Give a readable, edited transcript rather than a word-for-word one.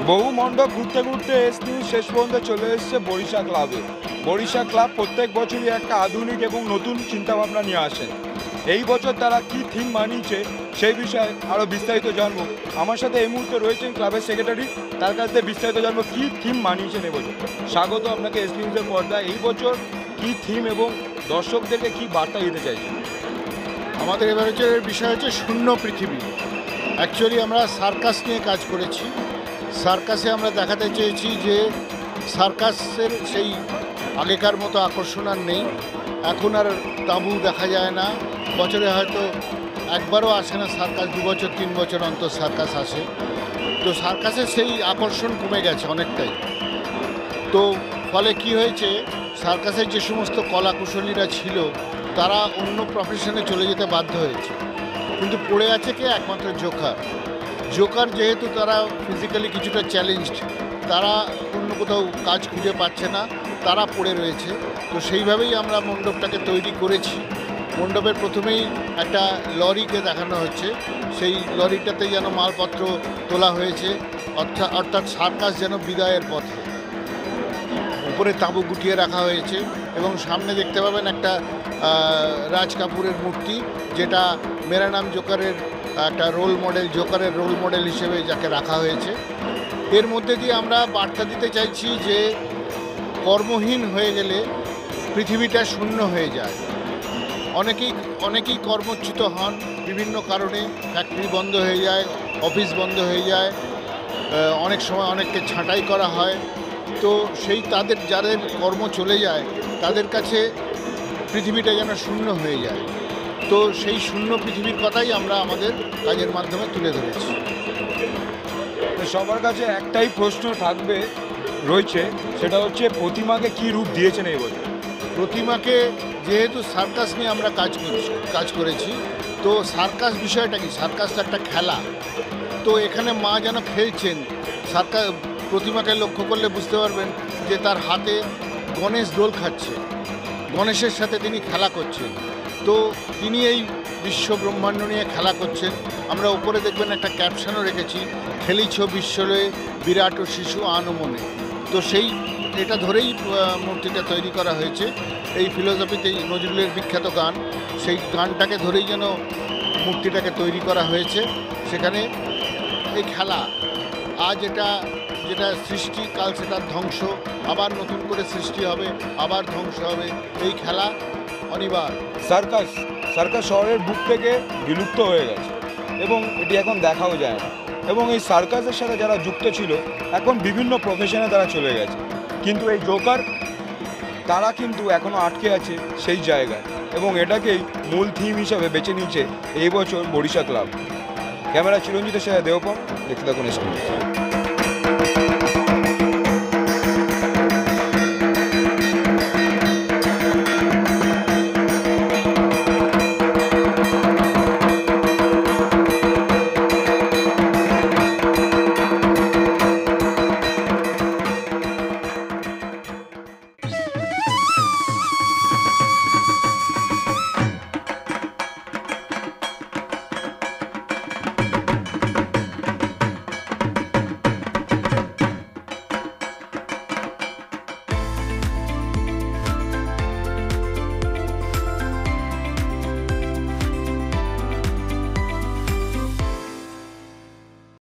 বহু মণ্ডপ ঘুরতে ঘুরতে এস নিউজ শেষ পর্যন্ত চলে এসেছে বরিশা ক্লাবে। বরিশা ক্লাব প্রত্যেক বছরই একটা আধুনিক এবং নতুন চিন্তাভাবনা নিয়ে আসেন। এই বছর তারা কি থিম বানিয়েছে সেই বিষয়ে আরও বিস্তারিত জানবো। আমার সাথে এই মুহূর্তে রয়েছেন ক্লাবের সেক্রেটারি, তার কাছ থেকে বিস্তারিত জানবো কী থিম বানিয়েছেন এবছর। স্বাগত আপনাকে এস নিউজের পর্দায়। এই বছর কী থিম এবং দর্শকদেরকে কী বার্তা দিতে চাইছেন? আমাদের এবারের বিষয় হচ্ছে শূন্য পৃথিবী। অ্যাকচুয়ালি আমরা সার্কাস নিয়ে কাজ করেছি। সার্কাসে আমরা দেখাতে চেয়েছি যে সার্কাসের সেই আগেকার মতো আকর্ষণ আর নেই। এখন আর তাঁবু দেখা যায় না, বছরে হয়তো একবারও আসে না সার্কাস, 2 বছর 3 বছর অন্তর সার্কাস আসে। তো সার্কাসের সেই আকর্ষণ কমে গেছে অনেকটাই। তো ফলে কি হয়েছে, সার্কাসের যে সমস্ত কলাকুশলীরা ছিল তারা অন্য প্রফেশনে চলে যেতে বাধ্য হয়েছে। কিন্তু পড়ে আছে কে? একমাত্র জোকার যেহেতু তারা ফিজিক্যালি কিছুটা চ্যালেঞ্জড, তারা অন্য কোথাও কাজ খুঁজে পাচ্ছে না, তারা পড়ে রয়েছে। তো সেইভাবেই আমরা মণ্ডপটাকে তৈরি করেছি। মণ্ডপের প্রথমেই একটা লরিকে দেখানো হচ্ছে, সেই লরিটাতে যেন মালপত্র তোলা হয়েছে, অর্থাৎ সার্কাস যেন বিদায়ের পথে। উপরে তাঁবু গুটিয়ে রাখা হয়েছে এবং সামনে দেখতে পাবেন একটা রাজ কাপুরের মূর্তি, যেটা মেরা নাম জোকারের একটা জোকারের রোল মডেল হিসেবে যাকে রাখা হয়েছে। এর মধ্যে দিয়ে আমরা বার্তা দিতে চাইছি যে কর্মহীন হয়ে গেলে পৃথিবীটা শূন্য হয়ে যায়। অনেকেই কর্মচ্যুত হন বিভিন্ন কারণে। ফ্যাক্টরি বন্ধ হয়ে যায়, অফিস বন্ধ হয়ে যায়, অনেক সময় অনেককে ছাঁটাই করা হয়। তো সেই যাদের কর্ম চলে যায় তাদের কাছে পৃথিবীটা যেন শূন্য হয়ে যায়। তো সেই শূন্য পৃথিবীর কথাই আমরা আমাদের কাজের মাধ্যমে তুলে ধরেছি। সবার কাছে একটাই প্রশ্ন রয়েছে, সেটা হচ্ছে প্রতিমাকে কি রূপ দিয়েছেন এই বছর? প্রতিমাকে, যেহেতু সার্কাস নিয়ে আমরা কাজ করেছি, তো সার্কাস বিষয়টা কি? সার্কাস একটা খেলা। তো এখানে মা যেন খেলছেন। প্রতিমাকে লক্ষ্য করলে বুঝতে পারবেন যে তার হাতে গণেশ দোল খাচ্ছে, গণেশের সাথে তিনি খেলা করছেন। তো তিনি এই বিশ্ব ব্রহ্মাণ্ড নিয়ে খেলা করছেন। আমরা উপরে দেখবেন একটা ক্যাপশনও রেখেছি, খেলিছ বিশ্বলয়ে বিরাট ও শিশু আনমনে। তো এটা ধরেই মূর্তিটা তৈরি করা হয়েছে। এই ফিলোসফিতে নজরুলের বিখ্যাত গান, সেই গানটাকে ধরেই যেন মূর্তিটাকে তৈরি করা হয়েছে। সেখানে এই খেলা, আজ যেটা সৃষ্টি, কাল সেটার ধ্বংস, আবার নতুন করে সৃষ্টি হবে, আবার ধ্বংস হবে। এই খেলা অনিবার্য। সার্কাস শহরের বুক থেকে বিলুপ্ত হয়ে গেছে এবং এটি এখন দেখাও যায় না। এবং এই সার্কাসের সাথে যারা যুক্ত ছিল এখন বিভিন্ন প্রফেশনে তারা চলে গেছে, কিন্তু এই জোকার তারা কিন্তু এখনও আটকে আছে সেই জায়গায় এবং এটাকেই মূল থিম হিসাবে বেছে নিয়েছে এই বছর বরিশা ক্লাব। ক্যামেরা চিরঞ্জিতের সাথে দেবপম, দেখতে থাকুন এসব।